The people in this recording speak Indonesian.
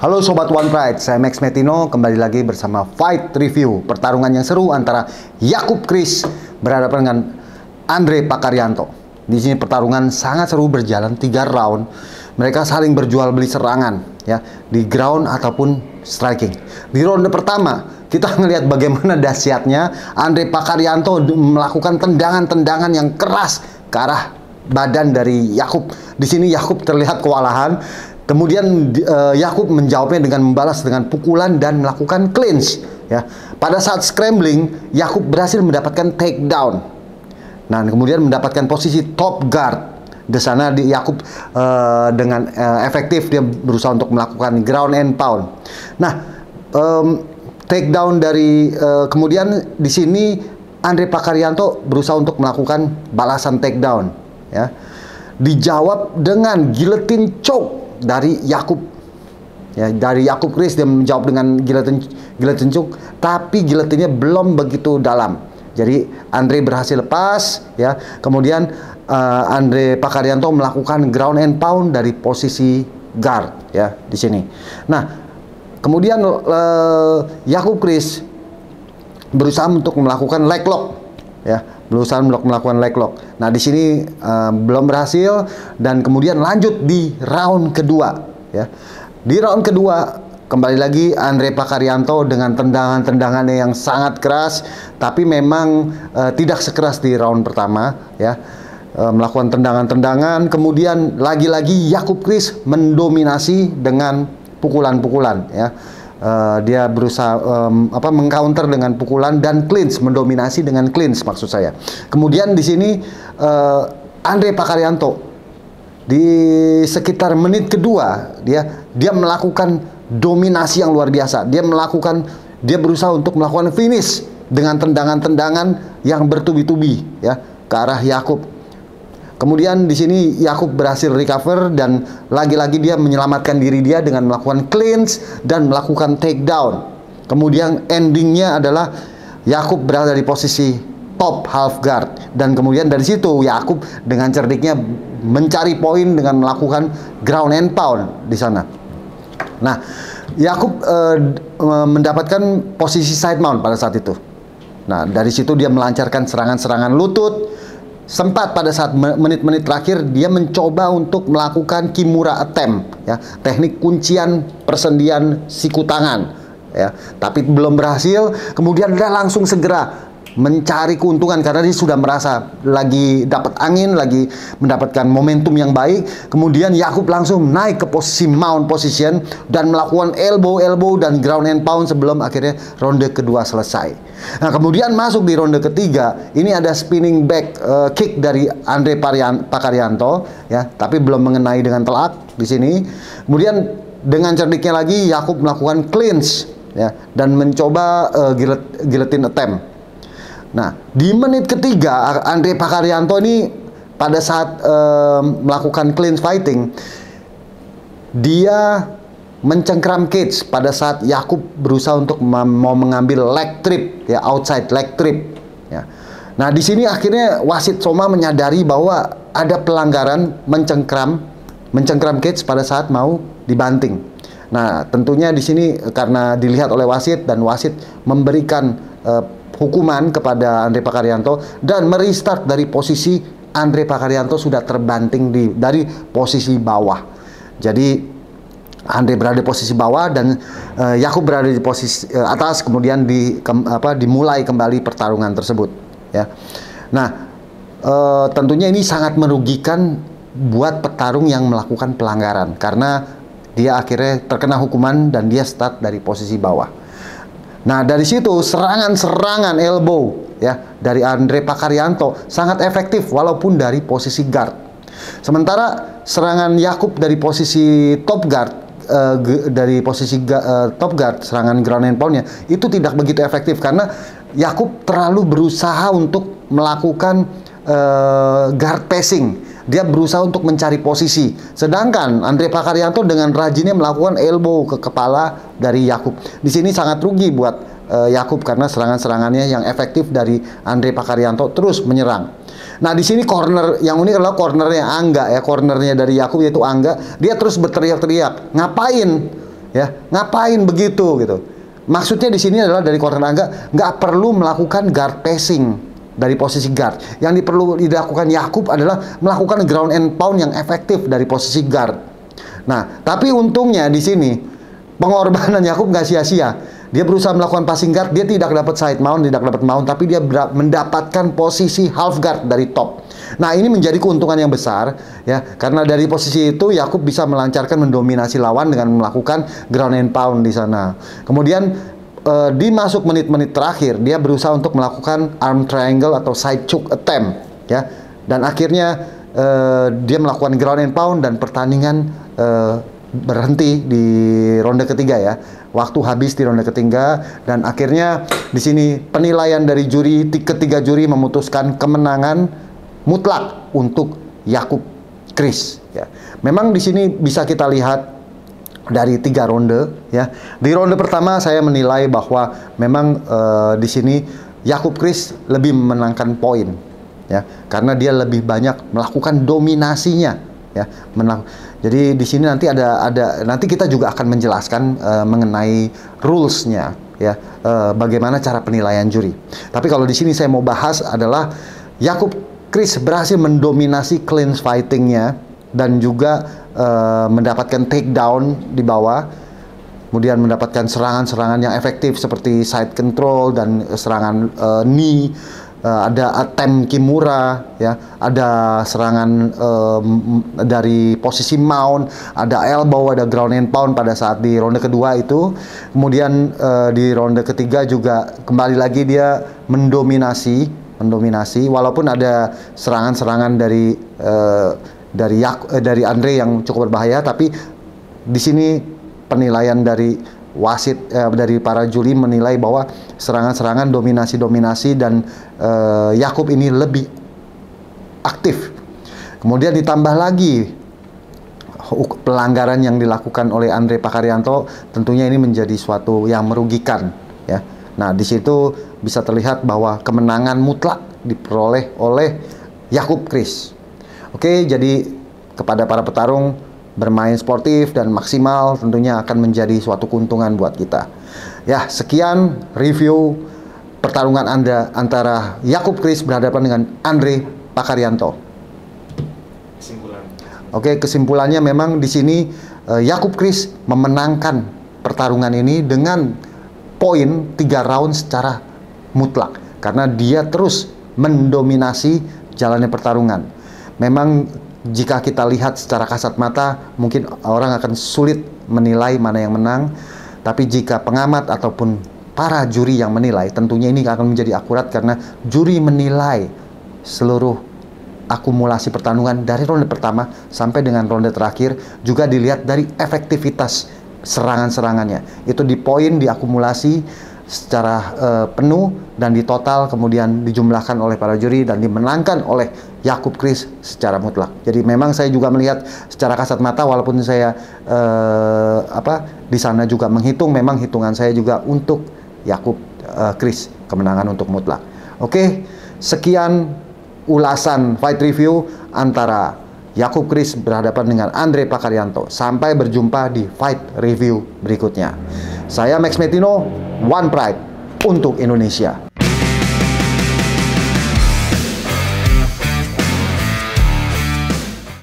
Halo Sobat One Pride, saya Max Metino kembali lagi bersama Fight Review. Pertarungan yang seru antara Yakub Chris berhadapan dengan Andre Pakarianto. Di sini pertarungan sangat seru, berjalan 3 round. Mereka saling berjual beli serangan ya, di ground ataupun striking. Di ronde pertama kita melihat bagaimana dahsyatnya Andre Pakarianto melakukan tendangan-tendangan yang keras ke arah badan dari Yakub. Di sini Yakub terlihat kewalahan. Kemudian Yakub menjawabnya dengan membalas dengan pukulan dan melakukan clinch. Ya. Pada saat scrambling, Yakub berhasil mendapatkan takedown. Nah, kemudian mendapatkan posisi top guard. Di sana Yakub dengan efektif dia berusaha untuk melakukan ground and pound. Nah, takedown dari kemudian di sini Andre Pakarianto berusaha untuk melakukan balasan takedown. Ya. Dijawab dengan guillotine choke dari Yakub. Ya, dari Yakub Chris dia menjawab dengan guillotine choke, tapi guillotinnya belum begitu dalam. Jadi Andre berhasil lepas ya. Kemudian Andre Pakarianto melakukan ground and pound dari posisi guard ya di sini. Nah, kemudian Yakub Chris berusaha untuk melakukan leg lock ya. Berusaha melakukan leg lock. Nah, di sini belum berhasil dan kemudian lanjut di round kedua ya. Di round kedua kembali lagi Andre Pakarianto dengan tendangan-tendangannya yang sangat keras, tapi memang tidak sekeras di round pertama ya. Melakukan tendangan-tendangan, kemudian lagi-lagi Yakub Chris mendominasi dengan pukulan-pukulan ya. Dia berusaha mengcounter dengan pukulan dan clinch, mendominasi dengan clinch maksud saya. Kemudian di sini Andre Pakarianto di sekitar menit kedua dia melakukan dominasi yang luar biasa. Dia berusaha untuk melakukan finish dengan tendangan-tendangan yang bertubi-tubi ya ke arah Yakub. Kemudian di sini Yakub berhasil recover dan lagi-lagi dia menyelamatkan diri dia dengan melakukan clinch dan melakukan takedown. Kemudian endingnya adalah Yakub berada di posisi top half guard dan kemudian dari situ Yakub dengan cerdiknya mencari poin dengan melakukan ground and pound di sana. Nah, Yakub mendapatkan posisi side mount pada saat itu. Nah, dari situ dia melancarkan serangan-serangan lutut. Sempat pada saat menit-menit terakhir dia mencoba untuk melakukan Kimura attempt ya, teknik kuncian persendian siku tangan ya, tapi belum berhasil. Kemudian dia langsung segera mencari keuntungan karena dia sudah merasa lagi dapat angin, lagi mendapatkan momentum yang baik. Kemudian Yakub langsung naik ke posisi mount position dan melakukan elbow dan ground and pound sebelum akhirnya ronde kedua selesai. Nah, kemudian masuk di ronde ketiga, ini ada spinning back kick dari Andre Pakarianto ya, tapi belum mengenai dengan telak di sini. Kemudian dengan cerdiknya lagi Yakub melakukan clinch ya dan mencoba guillotine attempt. Nah, di menit ketiga Andre Pakarianto ini pada saat melakukan clinch fighting, dia mencengkram cage pada saat Yakub berusaha untuk mau mengambil leg trip ya, outside leg trip ya. Nah, di sini akhirnya wasit Soma menyadari bahwa ada pelanggaran mencengkram cage pada saat mau dibanting. Nah, tentunya di sini karena dilihat oleh wasit dan wasit memberikan hukuman kepada Andre Pakarianto dan merestart dari posisi Andre Pakarianto sudah terbanting dari posisi bawah. Jadi Andre berada di posisi bawah dan Yakub berada di posisi atas. Kemudian dimulai kembali pertarungan tersebut ya. Nah, tentunya ini sangat merugikan buat petarung yang melakukan pelanggaran karena dia akhirnya terkena hukuman dan dia start dari posisi bawah. Nah, dari situ serangan-serangan elbow ya dari Andre Pakarianto sangat efektif walaupun dari posisi guard. Sementara serangan Yakub dari posisi top guard top guard, serangan ground and pound-nya itu tidak begitu efektif karena Yakub terlalu berusaha untuk melakukan guard passing. Dia berusaha untuk mencari posisi. Sedangkan Andre Pakarianto dengan rajinnya melakukan elbow ke kepala dari Yakub. Di sini sangat rugi buat Yakub karena serangan-serangannya yang efektif dari Andre Pakarianto terus menyerang. Nah, di sini corner yang unik adalah cornernya Angga ya, cornernya dari Yakub yaitu Angga. Dia terus berteriak-teriak, ngapain ya. Ngapain begitu gitu? Maksudnya di sini adalah dari corner Angga nggak perlu melakukan guard passing dari posisi guard. Yang perlu dilakukan Yakub adalah melakukan ground and pound yang efektif dari posisi guard. Nah, tapi untungnya di sini pengorbanan Yakub nggak sia-sia. Dia berusaha melakukan passing guard, dia tidak dapat side mount, tapi dia mendapatkan posisi half guard dari top. Nah, ini menjadi keuntungan yang besar ya, karena dari posisi itu Yakub bisa melancarkan mendominasi lawan dengan melakukan ground and pound di sana. Kemudian di masuk menit-menit terakhir dia berusaha untuk melakukan arm triangle atau side choke attempt ya. Dan akhirnya dia melakukan ground and pound dan pertandingan berhenti di ronde ketiga ya. Waktu habis di ronde ketiga dan akhirnya di sini penilaian dari ketiga juri memutuskan kemenangan mutlak untuk Yakub Chris ya. Memang di sini bisa kita lihat dari 3 ronde ya. Di ronde pertama saya menilai bahwa memang di sini Yakub Chris lebih memenangkan poin ya, karena dia lebih banyak melakukan dominasinya ya. Jadi di sini nanti nanti kita juga akan menjelaskan mengenai rules-nya ya, bagaimana cara penilaian juri. Tapi kalau di sini saya mau bahas adalah Yakub Chris berhasil mendominasi clinch fighting-nya dan juga mendapatkan takedown di bawah, kemudian mendapatkan serangan-serangan yang efektif seperti side control dan serangan knee. Ada attempt kimura ya, ada serangan dari posisi mount, ada elbow, ada ground and pound pada saat di ronde kedua itu. Kemudian di ronde ketiga juga kembali lagi dia mendominasi walaupun ada serangan-serangan dari Andre yang cukup berbahaya, tapi di sini penilaian dari wasit dari para juri menilai bahwa serangan-serangan dominasi dan Yakub ini lebih aktif. Kemudian ditambah lagi pelanggaran yang dilakukan oleh Andre Pakaryanto, tentunya ini menjadi suatu yang merugikan ya. Nah, di situ bisa terlihat bahwa kemenangan mutlak diperoleh oleh Yakub Chris. Oke, jadi kepada para petarung, bermain sportif dan maksimal tentunya akan menjadi suatu keuntungan buat kita. Ya, sekian review pertarungan Anda antara Yakub Chris berhadapan dengan Andre Pakaryanto. Kesimpulan. Oke, kesimpulannya memang di sini Yakub Chris memenangkan pertarungan ini dengan poin 3 round secara mutlak karena dia terus mendominasi jalannya pertarungan. Memang jika kita lihat secara kasat mata, mungkin orang akan sulit menilai mana yang menang. Tapi jika pengamat ataupun para juri yang menilai, tentunya ini akan menjadi akurat karena juri menilai seluruh akumulasi pertandingan dari ronde pertama sampai dengan ronde terakhir, juga dilihat dari efektivitas serangan-serangannya. Itu di poin, diakumulasi secara penuh dan di total kemudian dijumlahkan oleh para juri dan dimenangkan oleh Yakub Chris secara mutlak. Jadi memang saya juga melihat secara kasat mata, walaupun saya di sana juga menghitung, memang hitungan saya juga untuk Yakub Chris kemenangan untuk mutlak. Oke, sekian ulasan fight review antara Yakub Chris berhadapan dengan Andre Pakaryanto. Sampai berjumpa di fight review berikutnya. Saya Max Metino, One Pride untuk Indonesia.